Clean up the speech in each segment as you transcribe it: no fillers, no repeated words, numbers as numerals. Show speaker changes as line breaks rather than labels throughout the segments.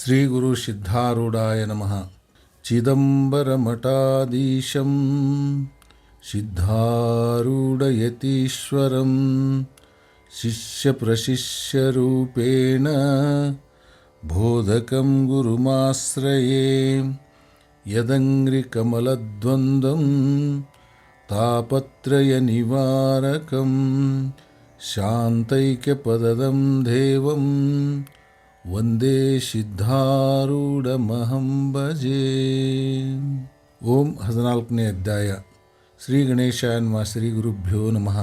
ಶ್ರೀ ಗುರು ಸಿದ್ಧಾರೂಢಾಯ ನಮಃ. ಚಿದಂಬರಮಠಾಧೀಶಂ ಸಿದ್ಧಾರೂಢಯತೀಶ್ವರಂ ಶಿಷ್ಯಪ್ರಶಿಷ್ಯರೂಪೇಣ ಬೋಧಕಂ ಗುರುಮಾಶ್ರಯೇ. ಯದಂಗ್ರಿಕಮಲದ್ವಂದ್ವಂ ತಾಪತ್ರಯನಿವಾರಕಂ ಶಾಂತೈಕ್ಯಪದದಂ ದೇವಂ ವಂದೇ ಸಿದ್ಧಾರೂಢಮಹಂ ಭಜೆ. ಓಂ 14ನೇ ಅಧ್ಯಾಯ. ಶ್ರೀ ಗಣೇಶಾಯ ನಮಃ. ಶ್ರೀ ಗುರುಭ್ಯೋ ನಮಃ.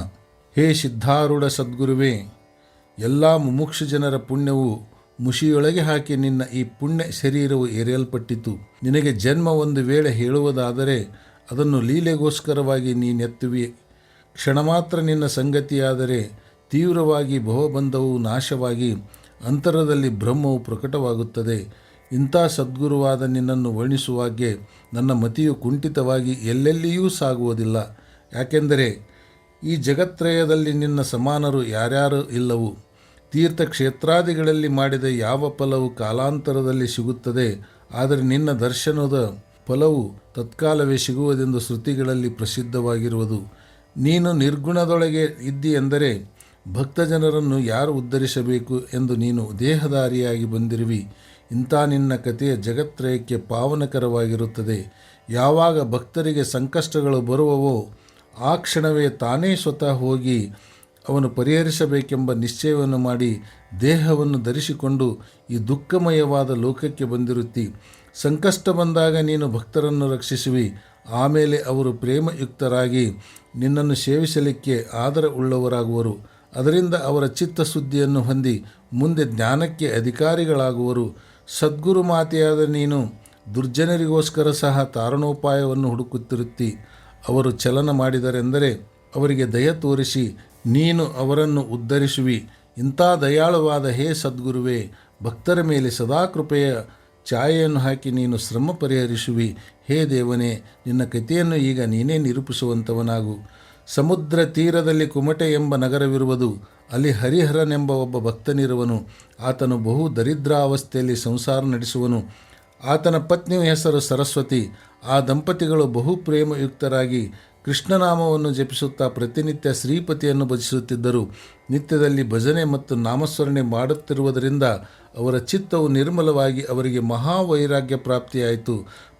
ಹೇ ಸಿದ್ಧಾರೂಢ ಸದ್ಗುರುವೇ, ಎಲ್ಲ ಮುಮುಕ್ಷು ಜನರ ಪುಣ್ಯವು ಮುಷಿಯೊಳಗೆ ಹಾಕಿ ನಿನ್ನ ಈ ಪುಣ್ಯ ಶರೀರವು ಎರೆಯಲ್ಪಟ್ಟಿತು. ನಿನಗೆ ಜನ್ಮ ಒಂದು ವೇಳೆ ಹೇಳುವುದಾದರೆ ಅದನ್ನು ಲೀಲೆಗೋಸ್ಕರವಾಗಿ ನೀನೆತ್ತುವಿ. ಕ್ಷಣ ಮಾತ್ರ ನಿನ್ನ ಸಂಗತಿಯಾದರೆ ತೀವ್ರವಾಗಿ ಭವಬಂಧವು ನಾಶವಾಗಿ ಅಂತರದಲ್ಲಿ ಬ್ರಹ್ಮವು ಪ್ರಕಟವಾಗುತ್ತದೆ. ಇಂಥ ಸದ್ಗುರುವಾದ ನಿನ್ನನ್ನು ವರ್ಣಿಸುವಾಗೆ ನನ್ನ ಮತಿಯು ಕುಂಠಿತವಾಗಿ ಎಲ್ಲೆಲ್ಲಿಯೂ ಸಾಗುವುದಿಲ್ಲ. ಯಾಕೆಂದರೆ ಈ ಜಗತ್ರಯದಲ್ಲಿ ನಿನ್ನ ಸಮಾನರು ಯಾರ್ಯಾರೂ ಇಲ್ಲವು. ತೀರ್ಥಕ್ಷೇತ್ರಾದಿಗಳಲ್ಲಿ ಮಾಡಿದ ಯಾವ ಫಲವು ಕಾಲಾಂತರದಲ್ಲಿ ಸಿಗುತ್ತದೆ, ಆದರೆ ನಿನ್ನ ದರ್ಶನದ ಫಲವು ತತ್ಕಾಲವೇ ಸಿಗುವುದೆಂದು ಶ್ರುತಿಗಳಲ್ಲಿ ಪ್ರಸಿದ್ಧವಾಗಿರುವುದು. ನೀನು ನಿರ್ಗುಣದೊಳಗೆ ಇದ್ದಿ ಎಂದರೆ ಭಕ್ತಜನರನ್ನು ಯಾರು ಉದ್ಧರಿಸಬೇಕು ಎಂದು ನೀನು ದೇಹಧಾರಿಯಾಗಿ ಬಂದಿರುವಿ. ಇಂಥ ನಿನ್ನ ಕಥೆಯ ಜಗತ್ರಯಕ್ಕೆ ಪಾವನಕರವಾಗಿರುತ್ತದೆ. ಯಾವಾಗ ಭಕ್ತರಿಗೆ ಸಂಕಷ್ಟಗಳು ಬರುವವೋ ಆ ಕ್ಷಣವೇ ತಾನೇ ಸ್ವತಃ ಹೋಗಿ ಅವನು ಪರಿಹರಿಸಬೇಕೆಂಬ ನಿಶ್ಚಯವನ್ನು ಮಾಡಿ ದೇಹವನ್ನು ಧರಿಸಿಕೊಂಡು ಈ ದುಃಖಮಯವಾದ ಲೋಕಕ್ಕೆ ಬಂದಿರುತ್ತಿ. ಸಂಕಷ್ಟ ಬಂದಾಗ ನೀನು ಭಕ್ತರನ್ನು ರಕ್ಷಿಸುವಿ. ಆಮೇಲೆ ಅವರು ಪ್ರೇಮಯುಕ್ತರಾಗಿ ನಿನ್ನನ್ನು ಸೇವಿಸಲಿಕ್ಕೆ ಆದರ ಉಳ್ಳವರಾಗುವರು. ಅದರಿಂದ ಅವರ ಚಿತ್ತಶುದ್ಧಿಯನ್ನು ಹೊಂದಿ ಮುಂದೆ ಜ್ಞಾನಕ್ಕೆ ಅಧಿಕಾರಿಗಳಾಗುವರು. ಸದ್ಗುರು ಮಾತೆಯಾದ ನೀನು ದುರ್ಜನರಿಗೋಸ್ಕರ ಸಹ ತಾರಣೋಪಾಯವನ್ನು ಹುಡುಕುತ್ತಿರುತ್ತಿ. ಅವರು ಚಲನ ಮಾಡಿದರೆಂದರೆ ಅವರಿಗೆ ದಯ ತೋರಿಸಿ ನೀನು ಅವರನ್ನು ಉದ್ಧರಿಸುವಿ. ಇಂಥ ದಯಾಳುವಾದ ಹೇ ಸದ್ಗುರುವೇ, ಭಕ್ತರ ಮೇಲೆ ಸದಾ ಕೃಪೆಯ ಛಾಯೆಯನ್ನು ಹಾಕಿ ನೀನು ಶ್ರಮ ಪರಿಹರಿಸುವಿ. ಹೇ ದೇವನೇ, ನಿನ್ನ ಕಥೆಯನ್ನು ಈಗ ನೀನೇ ನಿರೂಪಿಸುವಂಥವನಾಗು. ಸಮುದ್ರ ತೀರದಲ್ಲಿ ಕುಮಟೆ ಎಂಬ ನಗರವಿರುವುದು. ಅಲ್ಲಿ ಹರಿಹರನೆಂಬ ಒಬ್ಬ ಭಕ್ತನಿರುವನು. ಆತನು ಬಹು ದರಿದ್ರಾವಸ್ಥೆಯಲ್ಲಿ ಸಂಸಾರ ನಡೆಸುವನು. ಆತನ ಪತ್ನಿಯ ಹೆಸರು ಸರಸ್ವತಿ. ಆ ದಂಪತಿಗಳು ಬಹು ಪ್ರೇಮಯುಕ್ತರಾಗಿ ಕೃಷ್ಣನಾಮವನ್ನು ಜಪಿಸುತ್ತಾ ಪ್ರತಿನಿತ್ಯ ಶ್ರೀಪತಿಯನ್ನು ಭಜಿಸುತ್ತಿದ್ದರು. ನಿತ್ಯದಲ್ಲಿ ಭಜನೆ ಮತ್ತು ನಾಮಸ್ಮರಣೆ ಮಾಡುತ್ತಿರುವುದರಿಂದ ಅವರ ಚಿತ್ತವು ನಿರ್ಮಲವಾಗಿ ಅವರಿಗೆ ಮಹಾವೈರಾಗ್ಯ ಪ್ರಾಪ್ತಿಯಾಯಿತು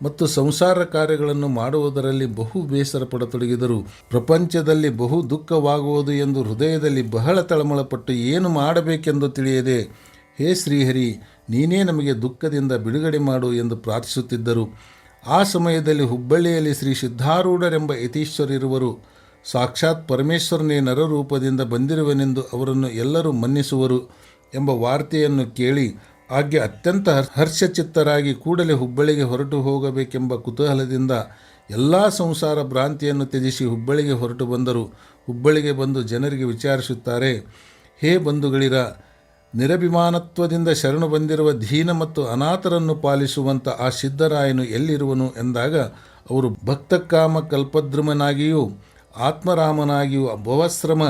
ಮತ್ತು ಸಂಸಾರ ಕಾರ್ಯಗಳನ್ನು ಮಾಡುವುದರಲ್ಲಿ ಬಹು ಬೇಸರ ಪಡತೊಡಗಿದರು. ಪ್ರಪಂಚದಲ್ಲಿ ಬಹು ದುಃಖವಾಗುವುದು ಎಂದು ಹೃದಯದಲ್ಲಿ ಬಹಳ ತಳಮಳಪಟ್ಟು ಏನು ಮಾಡಬೇಕೆಂದು ತಿಳಿಯದೆ, ಹೇ ಶ್ರೀಹರಿ, ನೀನೇ ನಮಗೆ ದುಃಖದಿಂದ ಬಿಡುಗಡೆ ಮಾಡು ಎಂದು ಪ್ರಾರ್ಥಿಸುತ್ತಿದ್ದರು. ಆ ಸಮಯದಲ್ಲಿ ಹುಬ್ಬಳ್ಳಿಯಲ್ಲಿ ಶ್ರೀ ಸಿದ್ಧಾರೂಢರೆಂಬ ಯತೀಶ್ವರರಿರುವರು. ಸಾಕ್ಷಾತ್ ಪರಮೇಶ್ವರನೇ ನರರೂಪದಿಂದ ಬಂದಿರುವನೆಂದು ಅವರನ್ನು ಎಲ್ಲರೂ ಮನ್ನಿಸುವರು ಎಂಬ ವಾರ್ತೆಯನ್ನು ಕೇಳಿ ಆಗ್ಗೆ ಅತ್ಯಂತ ಹರ್ಷಚಿತ್ತರಾಗಿ ಕೂಡಲೇ ಹುಬ್ಬಳ್ಳಿಗೆ ಹೊರಟು ಹೋಗಬೇಕೆಂಬ ಕುತೂಹಲದಿಂದ ಎಲ್ಲ ಸಂಸಾರ ಭ್ರಾಂತಿಯನ್ನು ತ್ಯಜಿಸಿ ಹುಬ್ಬಳ್ಳಿಗೆ ಹೊರಟು ಬಂದರು. ಹುಬ್ಬಳ್ಳಿಗೆ ಬಂದು ಜನರಿಗೆ ವಿಚಾರಿಸುತ್ತಾರೆ, ಹೇ ಬಂಧುಗಳಿರ, ನಿರಭಿಮಾನತ್ವದಿಂದ ಶರಣು ಬಂದಿರುವ ದೀನ ಮತ್ತು ಅನಾಥರನ್ನು ಪಾಲಿಸುವಂಥ ಆ ಸಿದ್ಧರಾಯನು ಎಲ್ಲಿರುವನು ಎಂದಾಗ ಅವರು ಭಕ್ತಕಾಮ ಕಲ್ಪದ್ರುಮನಾಗಿಯೂ ಆತ್ಮರಾಮನಾಗಿಯೂ ಭವಶ್ರಮ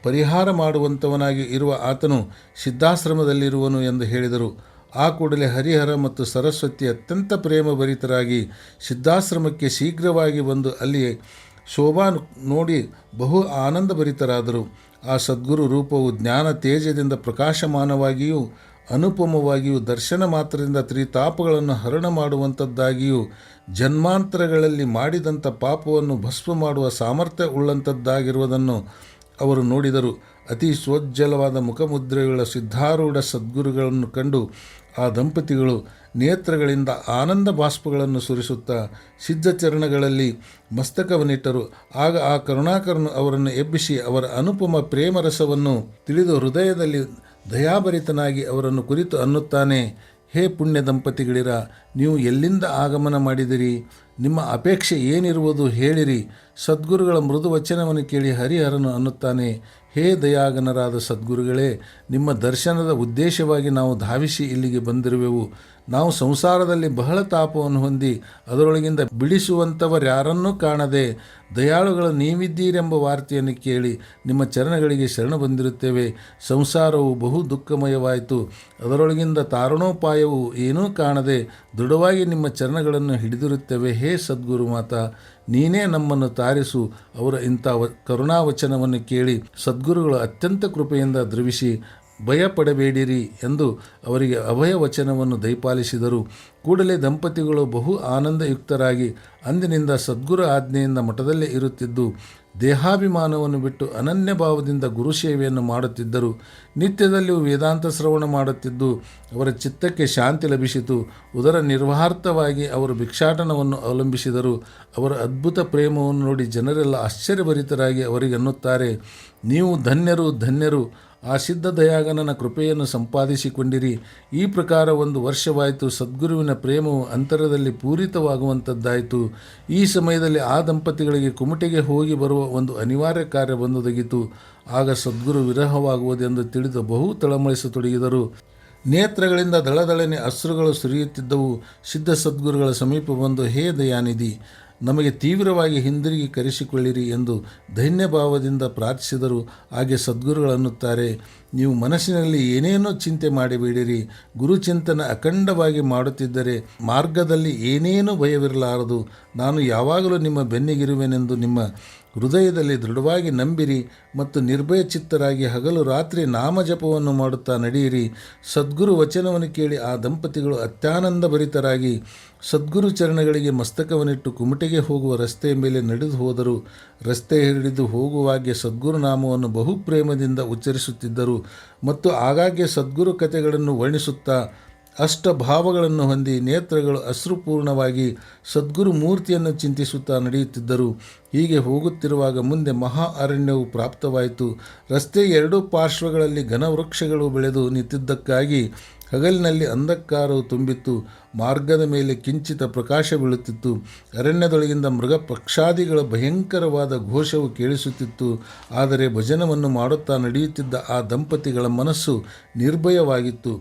ಪರಿಹಾರ ಮಾಡುವಂಥವನಾಗಿ ಇರುವ ಆತನು ಸಿದ್ಧಾಶ್ರಮದಲ್ಲಿರುವನು ಎಂದು ಹೇಳಿದರು. ಆ ಕೂಡಲೇ ಹರಿಹರ ಮತ್ತು ಸರಸ್ವತಿ ಅತ್ಯಂತ ಪ್ರೇಮಭರಿತರಾಗಿ ಸಿದ್ಧಾಶ್ರಮಕ್ಕೆ ಶೀಘ್ರವಾಗಿ ಬಂದು ಅಲ್ಲಿ ಶೋಭಾ ನೋಡಿ ಬಹು ಆನಂದಭರಿತರಾದರು. ಆ ಸದ್ಗುರು ರೂಪವು ಜ್ಞಾನ ತೇಜದಿಂದ ಪ್ರಕಾಶಮಾನವಾಗಿಯೂ ಅನುಪಮವಾಗಿಯೂ ದರ್ಶನ ಮಾತ್ರದಿಂದ ತ್ರಿತಾಪಗಳನ್ನು ಹರಣ ಮಾಡುವಂಥದ್ದಾಗಿಯೂ ಜನ್ಮಾಂತರಗಳಲ್ಲಿ ಮಾಡಿದಂಥ ಪಾಪವನ್ನು ಭಸ್ಮ ಮಾಡುವ ಸಾಮರ್ಥ್ಯ ಉಳ್ಳಂಥದ್ದಾಗಿರುವುದನ್ನು ಅವರು ನೋಡಿದರು. ಅತಿ ಸ್ವೋಜ್ಜಲವಾದ ಮುಖಮುದ್ರೆಗಳ ಸಿದ್ಧಾರೂಢ ಸದ್ಗುರುಗಳನ್ನು ಕಂಡು ಆ ದಂಪತಿಗಳು ನೇತ್ರಗಳಿಂದ ಆನಂದ ಬಾಷ್ಪಗಳನ್ನು ಸುರಿಸುತ್ತಾ ಸಿದ್ಧಚರಣಗಳಲ್ಲಿ ಮಸ್ತಕವನ್ನಿಟ್ಟರು. ಆಗ ಆ ಕರುಣಾಕರನು ಅವರನ್ನು ಎಬ್ಬಿಸಿ ಅವರ ಅನುಪಮ ಪ್ರೇಮರಸವನ್ನು ತಿಳಿದು ಹೃದಯದಲ್ಲಿ ದಯಾಭರಿತನಾಗಿ ಅವರನ್ನು ಕುರಿತು ಅನ್ನುತ್ತಾನೆ, ಹೇ ಪುಣ್ಯ ದಂಪತಿಗಳಿರ, ನೀವು ಎಲ್ಲಿಂದ ಆಗಮನ ಮಾಡಿದಿರಿ? ನಿಮ್ಮ ಅಪೇಕ್ಷೆ ಏನಿರುವುದು ಹೇಳಿರಿ. ಸದ್ಗುರುಗಳ ಮೃದು ವಚನವನ್ನು ಕೇಳಿ ಹರಿಹರನು ಅನ್ನುತ್ತಾನೆ, ಹೇ ದಯಾಗನರಾದ ಸದ್ಗುರುಗಳೇ, ನಿಮ್ಮ ದರ್ಶನದ ಉದ್ದೇಶವಾಗಿ ನಾವು ಧಾವಿಸಿ ಇಲ್ಲಿಗೆ ಬಂದಿರುವೆವು. ನಾವು ಸಂಸಾರದಲ್ಲಿ ಬಹಳ ತಾಪವನ್ನು ಹೊಂದಿ ಅದರೊಳಗಿಂದ ಬಿಡಿಸುವಂಥವರ್ಯಾರನ್ನೂ ಕಾಣದೆ ದಯಾಳುಗಳು ನೀವಿದ್ದೀರೆಂಬ ವಾರ್ತೆಯನ್ನು ಕೇಳಿ ನಿಮ್ಮ ಚರಣಗಳಿಗೆ ಶರಣ ಬಂದಿರುತ್ತೇವೆ. ಸಂಸಾರವು ಬಹು ದುಃಖಮಯವಾಯಿತು. ಅದರೊಳಗಿಂದ ತಾರಣೋಪಾಯವು ಏನೂ ಕಾಣದೆ ದೃಢವಾಗಿ ನಿಮ್ಮ ಚರಣಗಳನ್ನು ಹಿಡಿದಿರುತ್ತೇವೆ. ಹೇ ಸದ್ಗುರು ಮಾತಾ, ನೀನೇ ನಮ್ಮನ್ನು ತಾರಿಸು. ಅವರ ಇಂಥ ಕರುಣಾವಚನವನ್ನು ಕೇಳಿ ಸದ್ಗುರುಗಳು ಅತ್ಯಂತ ಕೃಪೆಯಿಂದ ದ್ರವಿಸಿ, ಭಯಪಡಬೇಡಿರಿ ಎಂದು ಅವರಿಗೆ ಅಭಯ ವಚನವನ್ನು ದಯಪಾಲಿಸಿದರು. ಕೂಡಲೇ ದಂಪತಿಗಳು ಬಹು ಆನಂದಯುಕ್ತರಾಗಿ ಅಂದಿನಿಂದ ಸದ್ಗುರು ಆಜ್ಞೆಯಿಂದ ಮಠದಲ್ಲೇ ಇರುತ್ತಿದ್ದು ದೇಹಾಭಿಮಾನವನ್ನು ಬಿಟ್ಟು ಅನನ್ಯ ಭಾವದಿಂದ ಗುರುಸೇವೆಯನ್ನು ಮಾಡುತ್ತಿದ್ದರು. ನಿತ್ಯದಲ್ಲಿಯೂ ವೇದಾಂತ ಶ್ರವಣ ಮಾಡುತ್ತಿದ್ದು ಅವರ ಚಿತ್ತಕ್ಕೆ ಶಾಂತಿ ಲಭಿಸಿತು. ಉದರ ನಿರ್ವಾಹಾರ್ಥವಾಗಿ ಅವರು ಭಿಕ್ಷಾಟನವನ್ನು ಅವಲಂಬಿಸಿದರು. ಅವರ ಅದ್ಭುತ ಪ್ರೇಮವನ್ನು ನೋಡಿ ಜನರೆಲ್ಲ ಆಶ್ಚರ್ಯಭರಿತರಾಗಿ ಅವರಿಗೆ ಅನ್ನುತ್ತಾರೆ, ನೀವು ಧನ್ಯರು ಧನ್ಯರು, ಆ ಸಿದ್ಧ ದಯಾಗನನ ಕೃಪೆಯನ್ನು ಸಂಪಾದಿಸಿಕೊಂಡಿರಿ. ಈ ಪ್ರಕಾರ 1 ವರ್ಷವಾಯಿತು. ಸದ್ಗುರುವಿನ ಪ್ರೇಮವು ಅಂತರದಲ್ಲಿ ಪೂರಿತವಾಗುವಂಥದ್ದಾಯಿತು. ಈ ಸಮಯದಲ್ಲಿ ಆ ದಂಪತಿಗಳಿಗೆ ಕುಮಟೆಗೆ ಹೋಗಿ ಬರುವ ಒಂದು ಅನಿವಾರ್ಯ ಕಾರ್ಯ ಬಂದೊದಗಿತು. ಆಗ ಸದ್ಗುರು ವಿರಹವಾಗುವುದೆಂದು ತಿಳಿದು ಬಹು ತಳಮಳಿಸತೊಡಗಿದರು. ನೇತ್ರಗಳಿಂದ ದಳದಳನೆ ಅಶ್ರುಗಳು ಸುರಿಯುತ್ತಿದ್ದವು. ಸಿದ್ಧ ಸದ್ಗುರುಗಳ ಸಮೀಪ ಬಂದು, ಹೇ ದಯಾನಿಧಿ, ನಮಗೆ ತೀವ್ರವಾಗಿ ಹಿಂದಿರುಗಿ ಕರೆಸಿಕೊಳ್ಳಿರಿ ಎಂದು ಧನ್ಯಭಾವದಿಂದ ಪ್ರಾರ್ಥಿಸಿದರು. ಹಾಗೆ ಸದ್ಗುರುಗಳು ಅನ್ನುತ್ತಾರೆ, ನೀವು ಮನಸ್ಸಿನಲ್ಲಿ ಏನೇನೋ ಚಿಂತೆ ಮಾಡಬೇಡಿರಿ. ಗುರುಚಿಂತನ ಅಖಂಡವಾಗಿ ಮಾಡುತ್ತಿದ್ದರೆ ಮಾರ್ಗದಲ್ಲಿ ಏನೇನೂ ಭಯವಿರಲಾರದು. ನಾನು ಯಾವಾಗಲೂ ನಿಮ್ಮ ಬೆನ್ನಿಗಿರುವೆನೆಂದು ನಿಮ್ಮ ಹೃದಯದಲ್ಲಿ ದೃಢವಾಗಿ ನಂಬಿರಿ ಮತ್ತು ನಿರ್ಭಯ ಚಿತ್ತರಾಗಿ ಹಗಲು ರಾತ್ರಿ ನಾಮಜಪವನ್ನು ಮಾಡುತ್ತಾ ನಡೆಯಿರಿ. ಸದ್ಗುರು ವಚನವನ್ನು ಕೇಳಿ ಆ ದಂಪತಿಗಳು ಅತ್ಯಾನಂದ ಭರಿತರಾಗಿ ಸದ್ಗುರು ಚರಣಗಳಿಗೆ ಮಸ್ತಕವನ್ನಿಟ್ಟು ಕುಮಟೆಗೆ ಹೋಗುವ ರಸ್ತೆಯ ಮೇಲೆ ನಡೆದು ಹೋದರು. ರಸ್ತೆ ಹಿಡಿದು ಹೋಗುವಾಗೆ ಸದ್ಗುರು ನಾಮವನ್ನು ಬಹು ಪ್ರೇಮದಿಂದ ಉಚ್ಚರಿಸುತ್ತಿದ್ದರು ಮತ್ತು ಆಗಾಗ್ಗೆ ಸದ್ಗುರು ಕಥೆಗಳನ್ನು ವರ್ಣಿಸುತ್ತಾ ಅಷ್ಟಭಾವಗಳನ್ನು ಹೊಂದಿ ನೇತ್ರಗಳು ಅಶ್ರುಪೂರ್ಣವಾಗಿ ಸದ್ಗುರು ಮೂರ್ತಿಯನ್ನು ಚಿಂತಿಸುತ್ತಾ ನಡೆಯುತ್ತಿದ್ದರು. ಹೀಗೆ ಹೋಗುತ್ತಿರುವಾಗ ಮುಂದೆ ಮಹಾ ಅರಣ್ಯವು ಪ್ರಾಪ್ತವಾಯಿತು. ರಸ್ತೆಯ 2 ಪಾರ್ಶ್ವಗಳಲ್ಲಿ ಘನವೃಕ್ಷಗಳು ಬೆಳೆದು ನಿಂತಿದ್ದಕ್ಕಾಗಿ ಹಗಲಿನಲ್ಲಿ ಅಂಧಕಾರವು ತುಂಬಿತ್ತು. ಮಾರ್ಗದ ಮೇಲೆ ಕಿಂಚಿತ ಪ್ರಕಾಶ ಬೀಳುತ್ತಿತ್ತು. ಅರಣ್ಯದೊಳಗಿಂದ ಮೃಗ ಪಕ್ಷಾದಿಗಳ ಭಯಂಕರವಾದ ಘೋಷವು ಕೇಳಿಸುತ್ತಿತ್ತು. ಆದರೆ ಭಜನವನ್ನು ಮಾಡುತ್ತಾ ನಡೆಯುತ್ತಿದ್ದ ಆ ದಂಪತಿಗಳ ಮನಸ್ಸು ನಿರ್ಭಯವಾಗಿತ್ತು.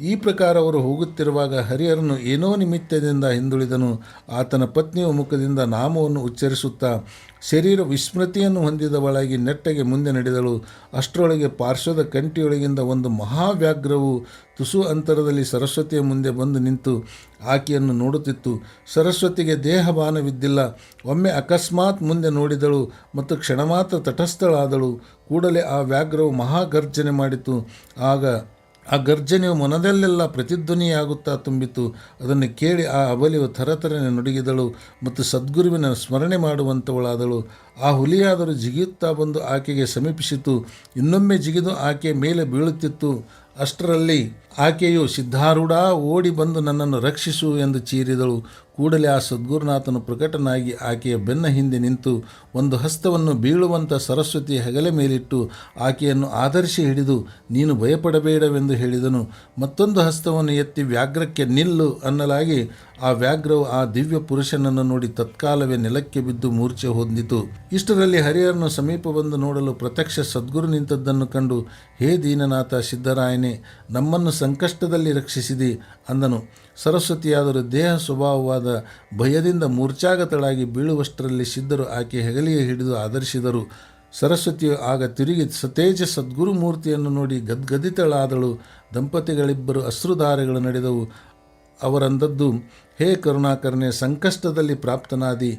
ಈ ಪ್ರಕಾರ ಅವರು ಹೋಗುತ್ತಿರುವಾಗ ಹರಿಹರನು ಏನೋ ನಿಮಿತ್ತದಿಂದ ಹಿಂದುಳಿದನು. ಆತನ ಪತ್ನಿಯ ಮುಖದಿಂದ ನಾಮವನ್ನು ಉಚ್ಚರಿಸುತ್ತಾ ಶರೀರ ವಿಸ್ಮೃತಿಯನ್ನು ಹೊಂದಿದವಳಾಗಿ ನೆಟ್ಟಗೆ ಮುಂದೆ ನಡೆದಳು. ಅಷ್ಟರೊಳಗೆ ಪಾರ್ಶ್ವದ ಕಂಠಿಯೊಳಗಿಂದ ಒಂದು ಮಹಾವ್ಯಾಘ್ರವು ತುಸು ಅಂತರದಲ್ಲಿ ಸರಸ್ವತಿಯ ಮುಂದೆ ಬಂದು ನಿಂತು ಆಕೆಯನ್ನು ನೋಡುತ್ತಿತ್ತು. ಸರಸ್ವತಿಗೆ ದೇಹಭಾನವಿದ್ದಿಲ್ಲ. ಒಮ್ಮೆ ಅಕಸ್ಮಾತ್ ಮುಂದೆ ನೋಡಿದಳು ಮತ್ತು ಕ್ಷಣ ಮಾತ್ರ ತಟಸ್ಥಳಾದಳು. ಕೂಡಲೇ ಆ ವ್ಯಾಘ್ರವು ಮಹಾಗರ್ಜನೆ ಮಾಡಿತು. ಆಗ ಆ ಗರ್ಜನೆಯು ಮನದಲ್ಲೆಲ್ಲ ಪ್ರತಿಧ್ವನಿಯಾಗುತ್ತಾ ತುಂಬಿತು. ಅದನ್ನು ಕೇಳಿ ಆ ಅಬಲೆಯು ಥರಥರನೆ ನಡುಗಿದಳು ಮತ್ತು ಸದ್ಗುರುವಿನ ಸ್ಮರಣೆ ಮಾಡುವಂಥವಳಾದಳು. ಆ ಹುಲಿಯಾದರೂ ಜಿಗಿಯುತ್ತಾ ಬಂದು ಆಕೆಗೆ ಸಮೀಪಿಸಿತು. ಇನ್ನೊಮ್ಮೆ ಜಿಗಿದು ಆಕೆಯ ಮೇಲೆ ಬೀಳುತ್ತಿತ್ತು. ಅಷ್ಟರಲ್ಲಿ ಆಕೆಯು, ಸಿದ್ಧಾರೂಢ, ಓಡಿ ಬಂದು ನನ್ನನ್ನು ರಕ್ಷಿಸು ಎಂದು ಚೀರಿದಳು. ಕೂಡಲೇ ಆ ಸದ್ಗುರುನಾಥನು ಪ್ರಕಟನಾಗಿ ಆಕೆಯ ಬೆನ್ನ ಹಿಂದೆ ನಿಂತು ಒಂದು ಹಸ್ತವನ್ನು ಬೀಳುವಂಥ ಸರಸ್ವತಿಯ ಹೆಗಲ ಮೇಲಿಟ್ಟು ಆಕೆಯನ್ನು ಆಧರಿಸಿ ಹಿಡಿದು, ನೀನು ಭಯಪಡಬೇಡವೆಂದು ಹೇಳಿದನು. ಮತ್ತೊಂದು ಹಸ್ತವನ್ನು ಎತ್ತಿ ವ್ಯಾಘ್ರಕ್ಕೆ ನಿಲ್ಲು ಅನ್ನಲಾಗಿ ಆ ವ್ಯಾಘ್ರವು ಆ ದಿವ್ಯ ಪುರುಷನನ್ನು ನೋಡಿ ತತ್ಕಾಲವೇ ನೆಲಕ್ಕೆ ಬಿದ್ದು ಮೂರ್ಛೆ ಹೊಂದಿತು. ಇಷ್ಟರಲ್ಲಿ ಹರಿಹರನು ಸಮೀಪ ಬಂದು ನೋಡಲು ಪ್ರತ್ಯಕ್ಷ ಸದ್ಗುರು ನಿಂತದ್ದನ್ನು ಕಂಡು, ಹೇ ದೀನನಾಥ ಸಿದ್ಧರಾಯನೇ, ನಮ್ಮನ್ನು ಸಂಕಷ್ಟದಲ್ಲಿ ರಕ್ಷಿಸಿದಿ ಅಂದನು. ಸರಸ್ವತಿಯಾದರೂ ದೇಹ ಸ್ವಭಾವವಾದ ಭಯದಿಂದ ಮೂರ್ಛಾಗತಳಾಗಿ ಬೀಳುವಷ್ಟರಲ್ಲಿ ಸಿದ್ಧರು ಆಕೆ ಹೆಗಲಿಗೆ ಹಿಡಿದು ಆಧರಿಸಿದರು. ಸರಸ್ವತಿಯು ಆಗ ತಿರುಗಿ ಸತೇಜ ಸದ್ಗುರು ಮೂರ್ತಿಯನ್ನು ನೋಡಿ ಗದ್ಗದಿತಳಾದಳು. ದಂಪತಿಗಳಿಬ್ಬರು ಅಶ್ರುಧಾರೆಗಳು ನಡೆದವು. ಅವರಂದದ್ದು, ಹೇ ಕರುಣಾಕರನೆ, ಸಂಕಷ್ಟದಲ್ಲಿ ಪ್ರಾಪ್ತನಾದಿ.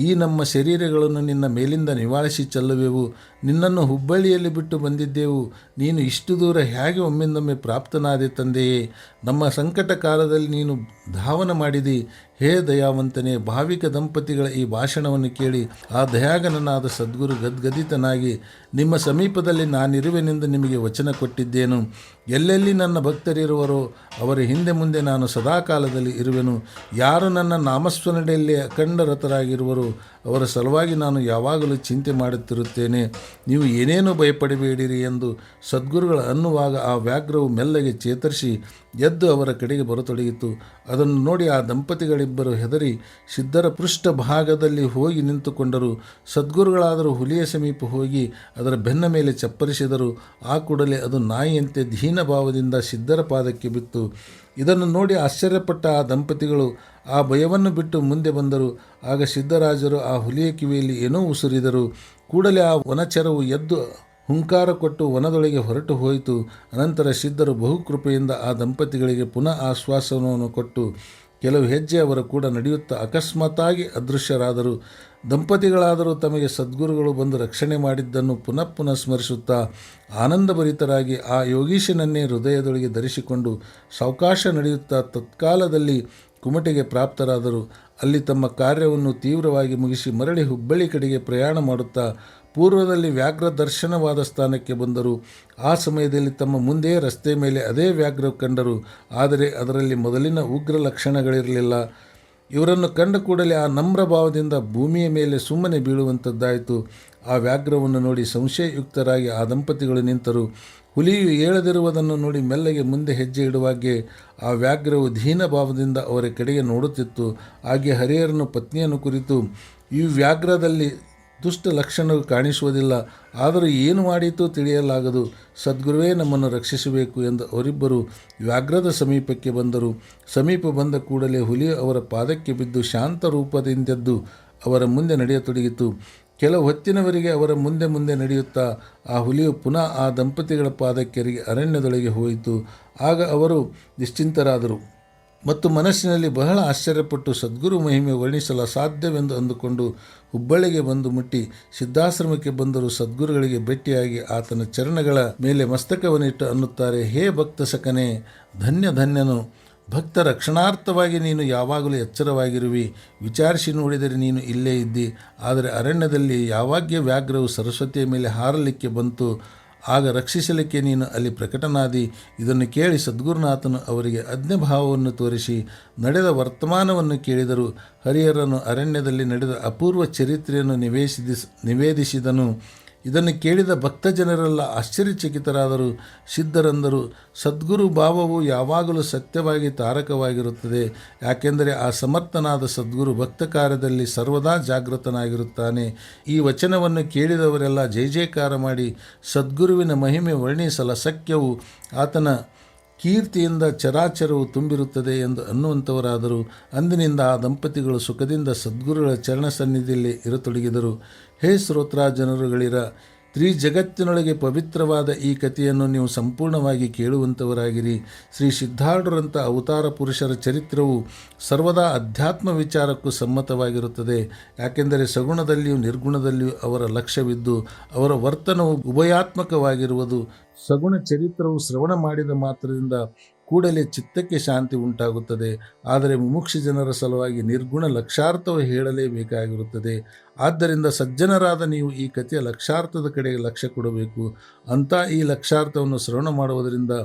ಈ ನಮ್ಮ ಶರೀರಗಳನ್ನು ನಿನ್ನ ಮೇಲಿಂದ ನಿವಾಳಿಸಿ ಚೆಲ್ಲುವೆವು. ನಿನ್ನನ್ನು ಹುಬ್ಬಳ್ಳಿಯಲ್ಲಿ ಬಿಟ್ಟು ಬಂದಿದ್ದೆವು. ನೀನು ಇಷ್ಟು ದೂರ ಹೇಗೆ ಒಮ್ಮಿಂದೊಮ್ಮೆ ಪ್ರಾಪ್ತನಾದೆ ತಂದೆಯೇ? ನಮ್ಮ ಸಂಕಟ ಕಾಲದಲ್ಲಿ ನೀನು ಧಾವನ ಮಾಡಿದಿ. ಹೇ ದಯಾವಂತನೇ, ಭಾವಿಕ ದಂಪತಿಗಳ ಈ ಭಾಷಣವನ್ನು ಕೇಳಿ ಆ ದಯಾಗನನಾದ ಸದ್ಗುರು ಗದ್ಗದಿತನಾಗಿ, ನಿಮ್ಮ ಸಮೀಪದಲ್ಲಿ ನಾನಿರುವೆನೆಂದು ನಿಮಗೆ ವಚನ ಕೊಟ್ಟಿದ್ದೇನು. ಎಲ್ಲೆಲ್ಲಿ ನನ್ನ ಭಕ್ತರಿರುವರೋ ಅವರ ಹಿಂದೆ ಮುಂದೆ ನಾನು ಸದಾಕಾಲದಲ್ಲಿ ಇರುವೆನು. ಯಾರು ನನ್ನ ನಾಮಸ್ಮರಣೆಯಲ್ಲಿ ಅಖಂಡರತರಾಗಿರುವರೋ ಅವರ ಸಲುವಾಗಿ ನಾನು ಯಾವಾಗಲೂ ಚಿಂತೆ ಮಾಡುತ್ತಿರುತ್ತೇನೆ. ನೀವು ಏನೇನೂ ಭಯಪಡಬೇಡಿರಿ ಎಂದು ಸದ್ಗುರುಗಳು ಅನ್ನುವಾಗ ಆ ವ್ಯಾಘ್ರವು ಮೆಲ್ಲಗೆ ಚೇತರಿಸಿ ಎದ್ದು ಅವರ ಕಡೆಗೆ ಬರತೊಡಗಿತು. ಅದನ್ನು ನೋಡಿ ಆ ದಂಪತಿಗಳಿಗೆ ದಂಪತಿಗಳಿಬ್ಬರು ಹೆದರಿ ಸಿದ್ಧರ ಪೃಷ್ಠಭಾಗದಲ್ಲಿ ಹೋಗಿ ನಿಂತುಕೊಂಡರು. ಸದ್ಗುರುಗಳಾದರೂ ಹುಲಿಯ ಸಮೀಪ ಹೋಗಿ ಅದರ ಬೆನ್ನ ಮೇಲೆ ಚಪ್ಪರಿಸಿದರು. ಆ ಕೂಡಲೇ ಅದು ನಾಯಿಯಂತೆ ದೀನಭಾವದಿಂದ ಸಿದ್ಧರ ಪಾದಕ್ಕೆ ಬಿತ್ತು. ಇದನ್ನು ನೋಡಿ ಆಶ್ಚರ್ಯಪಟ್ಟ ಆ ದಂಪತಿಗಳು ಆ ಭಯವನ್ನು ಬಿಟ್ಟು ಮುಂದೆ ಬಂದರು. ಆಗ ಸಿದ್ಧರಾಜರು ಆ ಹುಲಿಯ ಕಿವಿಯಲ್ಲಿ ಏನೋ ಉಸುರಿದರು. ಕೂಡಲೇ ಆ ವನಚರವು ಎದ್ದು ಹುಂಕಾರ ಕೊಟ್ಟು ವನದೊಳಗೆ ಹೊರಟು ಹೋಯಿತು. ಅನಂತರ ಸಿದ್ಧರು ಬಹುಕೃಪೆಯಿಂದ ಆ ದಂಪತಿಗಳಿಗೆ ಪುನಃ ಆಶ್ವಾಸನವನ್ನು ಕೊಟ್ಟು ಕೆಲವು ಹೆಜ್ಜೆ ಅವರ ಕೂಡ ನಡೆಯುತ್ತಾ ಅಕಸ್ಮಾತ್ತಾಗಿ ಅದೃಶ್ಯರಾದರು. ದಂಪತಿಗಳಾದರೂ ತಮಗೆ ಸದ್ಗುರುಗಳು ಬಂದು ರಕ್ಷಣೆ ಮಾಡಿದ್ದನ್ನು ಪುನಃ ಸ್ಮರಿಸುತ್ತಾ ಆನಂದಭರಿತರಾಗಿ ಆ ಯೋಗೀಶನನ್ನೇ ಹೃದಯದೊಳಗೆ ಧರಿಸಿಕೊಂಡು ಸಾವಕಾಶ ನಡೆಯುತ್ತಾ ತತ್ಕಾಲದಲ್ಲಿ ಕುಮಟೆಗೆ ಪ್ರಾಪ್ತರಾದರು. ಅಲ್ಲಿ ತಮ್ಮ ಕಾರ್ಯವನ್ನು ತೀವ್ರವಾಗಿ ಮುಗಿಸಿ ಮರಳಿ ಹುಬ್ಬಳ್ಳಿ ಕಡೆಗೆ ಪ್ರಯಾಣ ಮಾಡುತ್ತಾ ಪೂರ್ವದಲ್ಲಿ ವ್ಯಾಘ್ರ ದರ್ಶನವಾದ ಸ್ಥಾನಕ್ಕೆ ಬಂದರು. ಆ ಸಮಯದಲ್ಲಿ ತಮ್ಮ ಮುಂದೆ ರಸ್ತೆ ಮೇಲೆ ಅದೇ ವ್ಯಾಘ್ರ ಕಂಡರು. ಆದರೆ ಅದರಲ್ಲಿ ಮೊದಲಿನ ಉಗ್ರ ಲಕ್ಷಣಗಳಿರಲಿಲ್ಲ. ಇವರನ್ನು ಕಂಡ ಕೂಡಲೇ ಆ ನಮ್ರ ಭಾವದಿಂದ ಭೂಮಿಯ ಮೇಲೆ ಸುಮ್ಮನೆ ಬೀಳುವಂಥದ್ದಾಯಿತು. ಆ ವ್ಯಾಘ್ರವನ್ನು ನೋಡಿ ಸಂಶಯಯುಕ್ತರಾಗಿ ಆ ದಂಪತಿಗಳು ನಿಂತರು. ಹುಲಿಯು ಏಳದಿರುವುದನ್ನು ನೋಡಿ ಮೆಲ್ಲಗೆ ಮುಂದೆ ಹೆಜ್ಜೆ ಇಡುವಾಗೆ ಆ ವ್ಯಾಘ್ರವು ದೀನಭಾವದಿಂದ ಅವರ ಕಡೆಗೆ ನೋಡುತ್ತಿತ್ತು. ಹಾಗೆ ಹರಿಹರನು ಪತ್ನಿಯನ್ನು ಕುರಿತು, ಈ ವ್ಯಾಘ್ರದಲ್ಲಿ ದುಷ್ಟ ಲಕ್ಷಣವು ಕಾಣಿಸುವುದಿಲ್ಲ, ಆದರೂ ಏನು ಮಾಡಿತು ತಿಳಿಯಲಾಗದು, ಸದ್ಗುರುವೇ ನಮ್ಮನ್ನು ರಕ್ಷಿಸಬೇಕು ಎಂದು ಅವರಿಬ್ಬರು ವ್ಯಾಘ್ರದ ಸಮೀಪಕ್ಕೆ ಬಂದರು. ಸಮೀಪ ಬಂದ ಕೂಡಲೇ ಹುಲಿಯು ಅವರ ಪಾದಕ್ಕೆ ಬಿದ್ದು ಶಾಂತ ರೂಪದಿಂದೆದ್ದು ಅವರ ಮುಂದೆ ನಡೆಯತೊಡಗಿತು. ಕೆಲವು ಹೊತ್ತಿನವರೆಗೆ ಅವರ ಮುಂದೆ ಮುಂದೆ ನಡೆಯುತ್ತಾ ಆ ಹುಲಿಯು ಪುನಃ ಆ ದಂಪತಿಗಳ ಪಾದಕ್ಕೆರಗಿ ಅರಣ್ಯದೊಳಗೆ ಹೋಯಿತು. ಆಗ ಅವರು ನಿಶ್ಚಿಂತರಾದರು ಮತ್ತು ಮನಸ್ಸಿನಲ್ಲಿ ಬಹಳ ಆಶ್ಚರ್ಯಪಟ್ಟು ಸದ್ಗುರು ಮಹಿಮೆ ವರ್ಣಿಸಲು ಅಸಾಧ್ಯವೆಂದು ಅಂದುಕೊಂಡು ಹುಬ್ಬಳ್ಳಿಗೆ ಬಂದು ಮುಟ್ಟಿ ಸಿದ್ಧಾಶ್ರಮಕ್ಕೆ ಬಂದರು. ಸದ್ಗುರುಗಳಿಗೆ ಭೇಟಿಯಾಗಿ ಆತನ ಚರಣಗಳ ಮೇಲೆ ಮಸ್ತಕವನ್ನಿಟ್ಟು ಅನ್ನುತ್ತಾರೆ, ಹೇ ಭಕ್ತ ಸಖನೇ, ಧನ್ಯ ಧನ್ಯನು. ಭಕ್ತ ರಕ್ಷಣಾರ್ಥವಾಗಿ ನೀನು ಯಾವಾಗಲೂ ಎಚ್ಚರವಾಗಿರುವಿ. ವಿಚಾರಿಸಿ ನೋಡಿದರೆ ನೀನು ಇಲ್ಲೇ ಇದ್ದಿ. ಆದರೆ ಅರಣ್ಯದಲ್ಲಿ ಯಾವಾಗ್ಯ ವ್ಯಾಘ್ರವು ಸರಸ್ವತಿಯ ಮೇಲೆ ಹಾರಲಿಕ್ಕೆ ಬಂತು, ಆಗ ರಕ್ಷಿಸಲಿಕ್ಕೆ ನೀನು ಅಲ್ಲಿ ಪ್ರಕಟನಾದಿ. ಇದನ್ನು ಕೇಳಿ ಸದ್ಗುರುನಾಥನು ಅವರಿಗೆ ಅಜ್ಞಭಾವವನ್ನು ತೋರಿಸಿ ನಡೆದ ವರ್ತಮಾನವನ್ನು ಕೇಳಿದರು. ಹರಿಹರನು ಅರಣ್ಯದಲ್ಲಿ ನಡೆದ ಅಪೂರ್ವ ಚರಿತ್ರೆಯನ್ನು ನಿವೇದಿಸಿದನು. ಇದನ್ನು ಕೇಳಿದ ಭಕ್ತ ಜನರೆಲ್ಲ ಆಶ್ಚರ್ಯಚಕಿತರಾದರು. ಸಿದ್ಧರಂದರು, ಸದ್ಗುರು ಭಾವವು ಯಾವಾಗಲೂ ಸತ್ಯವಾಗಿ ತಾರಕವಾಗಿರುತ್ತದೆ. ಯಾಕೆಂದರೆ ಆ ಸಮರ್ಥನಾದ ಸದ್ಗುರು ಭಕ್ತ ಕಾರ್ಯದಲ್ಲಿ ಸರ್ವದಾ ಜಾಗೃತನಾಗಿರುತ್ತಾನೆ. ಈ ವಚನವನ್ನು ಕೇಳಿದವರೆಲ್ಲ ಜಯ ಜಯಕಾರ ಮಾಡಿ ಸದ್ಗುರುವಿನ ಮಹಿಮೆ ವರ್ಣಿಸಲ ಸಖ್ಯವು ಆತನ ಕೀರ್ತಿಯಿಂದ ಚರಾಚರವು ತುಂಬಿರುತ್ತದೆ ಎಂದು ಅನ್ನುವಂಥವರಾದರು. ಅಂದಿನಿಂದ ಆ ದಂಪತಿಗಳು ಸುಖದಿಂದ ಸದ್ಗುರುಗಳ ಚರಣ ಸನ್ನಿಧಿಯಲ್ಲಿ ಇರತೊಡಗಿದರು. ಹೇ ಶ್ರೋತ್ರಾಜನರುಗಳಿರ, ಜಗತ್ತಿನೊಳಗೆ ಪವಿತ್ರವಾದ ಈ ಕಥೆಯನ್ನು ನೀವು ಸಂಪೂರ್ಣವಾಗಿ ಕೇಳುವಂಥವರಾಗಿರಿ. ಶ್ರೀ ಸಿದ್ಧಾರೂಢರಂಥ ಅವತಾರ ಪುರುಷರ ಚರಿತ್ರವು ಸರ್ವದಾ ಅಧ್ಯಾತ್ಮ ವಿಚಾರಕ್ಕೂ ಸಮ್ಮತವಾಗಿರುತ್ತದೆ. ಯಾಕೆಂದರೆ ಸಗುಣದಲ್ಲಿಯೂ ನಿರ್ಗುಣದಲ್ಲಿಯೂ ಅವರ ಲಕ್ಷ್ಯವಿದ್ದು ಅವರ ವರ್ತನವು ಉಭಯಾತ್ಮಕವಾಗಿರುವುದು. ಸಗುಣ ಚರಿತ್ರವು ಶ್ರವಣ ಮಾಡಿದ ಮಾತ್ರದಿಂದ ಕೂಡಲೇ ಚಿತ್ತಕ್ಕೆ ಶಾಂತಿ ಉಂಟಾಗುತ್ತದೆ. ಆದರೆ ಮುಮುಕ್ಷು ಜನರ ಸಲುವಾಗಿ ನಿರ್ಗುಣ ಲಕ್ಷಾರ್ಥವು ಹೇಳಲೇಬೇಕಾಗಿರುತ್ತದೆ. ಆದ್ದರಿಂದ ಸಜ್ಜನರಾದ ನೀವು ಈ ಕಥೆಯ ಲಕ್ಷಾರ್ಥದ ಕಡೆಗೆ ಲಕ್ಷ್ಯ ಕೊಡಬೇಕು. ಅಂಥ ಈ ಲಕ್ಷಾರ್ಥವನ್ನು ಶ್ರವಣ ಮಾಡುವುದರಿಂದ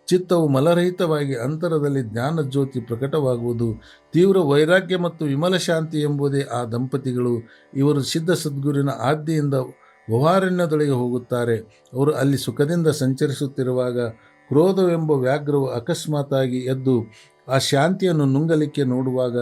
ಚಿತ್ತವು ಮಲರಹಿತವಾಗಿ ಅಂತರದಲ್ಲಿ ಜ್ಞಾನ ಜ್ಯೋತಿ ಪ್ರಕಟವಾಗುವುದು. ತೀವ್ರ ವೈರಾಗ್ಯ ಮತ್ತು ವಿಮಲ ಶಾಂತಿ ಎಂಬುದೇ ಆ ದಂಪತಿಗಳು. ಇವರು ಸಿದ್ಧ ಸದ್ಗುರುವಿನ ಆಜ್ಞೆಯಿಂದ ವ್ಯವಹಾರಣ್ಯದೊಳಗೆ ಹೋಗುತ್ತಾರೆ. ಅವರು ಅಲ್ಲಿ ಸುಖದಿಂದ ಸಂಚರಿಸುತ್ತಿರುವಾಗ ಕ್ರೋಧವೆಂಬ ವ್ಯಾಘ್ರವು ಅಕಸ್ಮಾತ್ತಾಗಿ ಎದ್ದು ಆ ಶಾಂತಿಯನ್ನು ನುಂಗಲಿಕ್ಕೆ ನೋಡುವಾಗ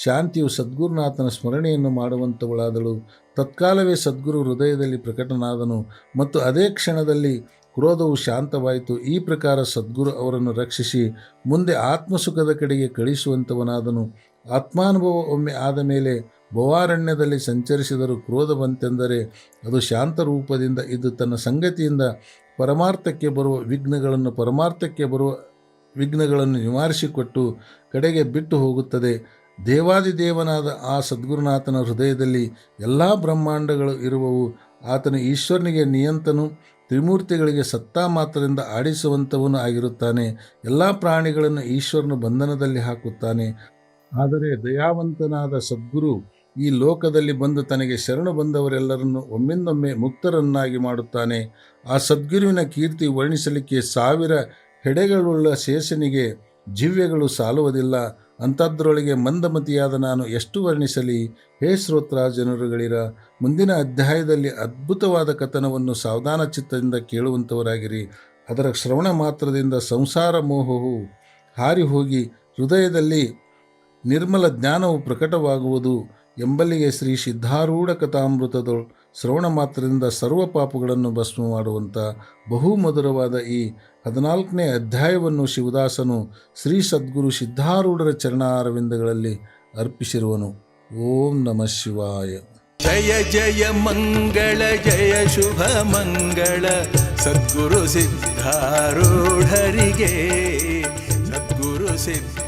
ಶಾಂತಿಯು ಸದ್ಗುರುನಾಥನ ಸ್ಮರಣೆಯನ್ನು ಮಾಡುವಂಥವಳಾದಳು. ತತ್ಕಾಲವೇ ಸದ್ಗುರು ಹೃದಯದಲ್ಲಿ ಪ್ರಕಟನಾದನು ಮತ್ತು ಅದೇ ಕ್ಷಣದಲ್ಲಿ ಕ್ರೋಧವು ಶಾಂತವಾಯಿತು. ಈ ಪ್ರಕಾರ ಸದ್ಗುರು ಅವರನ್ನು ರಕ್ಷಿಸಿ ಮುಂದೆ ಆತ್ಮಸುಖದ ಕಡೆಗೆ ಕಳಿಸುವಂಥವನಾದನು. ಆತ್ಮಾನುಭವ ಒಮ್ಮೆ ಆದ ಮೇಲೆ ಭವಾರಣ್ಯದಲ್ಲಿ ಸಂಚರಿಸಿದರೂ ಕ್ರೋಧ ಬಂತೆಂದರೆ ಅದು ಶಾಂತ ರೂಪದಿಂದ ಇದ್ದು ತನ್ನ ಸಂಗತಿಯಿಂದ ಪರಮಾರ್ಥಕ್ಕೆ ಬರುವ ವಿಘ್ನಗಳನ್ನು ನಿವಾರಿಸಿಕೊಟ್ಟು ಕಡೆಗೆ ಬಿಟ್ಟು ಹೋಗುತ್ತದೆ. ದೇವಾದಿದೇವನಾದ ಆ ಸದ್ಗುರುನಾಥನ ಹೃದಯದಲ್ಲಿ ಎಲ್ಲ ಬ್ರಹ್ಮಾಂಡಗಳು ಇರುವವು. ಆತನು ಈಶ್ವರನಿಗೆ ನಿಯಂತನು, ತ್ರಿಮೂರ್ತಿಗಳಿಗೆ ಸತ್ತಾ ಮಾತ್ರದಿಂದ ಆಡಿಸುವಂಥವನು ಆಗಿರುತ್ತಾನೆ. ಎಲ್ಲ ಪ್ರಾಣಿಗಳನ್ನು ಈಶ್ವರನು ಬಂಧನದಲ್ಲಿ ಹಾಕುತ್ತಾನೆ. ಆದರೆ ದಯಾವಂತನಾದ ಸದ್ಗುರು ಈ ಲೋಕದಲ್ಲಿ ಬಂದು ತನಗೆ ಶರಣು ಬಂದವರೆಲ್ಲರನ್ನು ಒಮ್ಮಿಂದೊಮ್ಮೆ ಮುಕ್ತರನ್ನಾಗಿ ಮಾಡುತ್ತಾನೆ. ಆ ಸದ್ಗುರುವಿನ ಕೀರ್ತಿ ವರ್ಣಿಸಲಿಕ್ಕೆ 1000 ಹೆಡೆಗಳುಳ್ಳ ಶೇಷನಿಗೆ ಜಿವ್ಯಗಳು ಸಾಲುವುದಿಲ್ಲ. ಅಂಥದ್ರೊಳಗೆ ಮಂದಮತಿಯಾದ ನಾನು ಎಷ್ಟು ವರ್ಣಿಸಲಿ? ಹೇ ಶ್ರೋತ್ರ ಜನರುಗಳಿರ, ಮುಂದಿನ ಅಧ್ಯಾಯದಲ್ಲಿ ಅದ್ಭುತವಾದ ಕಥನವನ್ನು ಸಾವಧಾನ ಚಿತ್ತದಿಂದ ಕೇಳುವಂಥವರಾಗಿರಿ. ಅದರ ಶ್ರವಣ ಮಾತ್ರದಿಂದ ಸಂಸಾರ ಮೋಹವು ಹಾರಿ ಹೋಗಿ ಹೃದಯದಲ್ಲಿ ನಿರ್ಮಲ ಜ್ಞಾನವು ಪ್ರಕಟವಾಗುವುದು ಎಂಬಲ್ಲಿಗೆ ಶ್ರೀ ಸಿದ್ಧಾರೂಢ ಕಥಾಮೃತದ ಶ್ರವಣ ಮಾತ್ರದಿಂದ ಸರ್ವ ಪಾಪಗಳನ್ನು ಭಸ್ಮ ಮಾಡುವಂಥ ಬಹುಮಧುರವಾದ ಈ 14ನೇ ಅಧ್ಯಾಯವನ್ನು ಶಿವದಾಸನು ಶ್ರೀ ಸದ್ಗುರು ಸಿದ್ಧಾರೂಢರ ಚರಣಾರವಿಂದಗಳಲ್ಲಿ ಅರ್ಪಿಸಿರುವನು. ಓಂ ನಮಃ ಶಿವಾಯ.
ಜಯ ಜಯ ಮಂಗಳ ಜಯ ಶುಭ ಮಂಗಳ ಸದ್ಗುರು ಸಿದ್ಧಾರೂಢರಿಗೆ. ಸದ್ಗುರು ಸಿದ್ಧ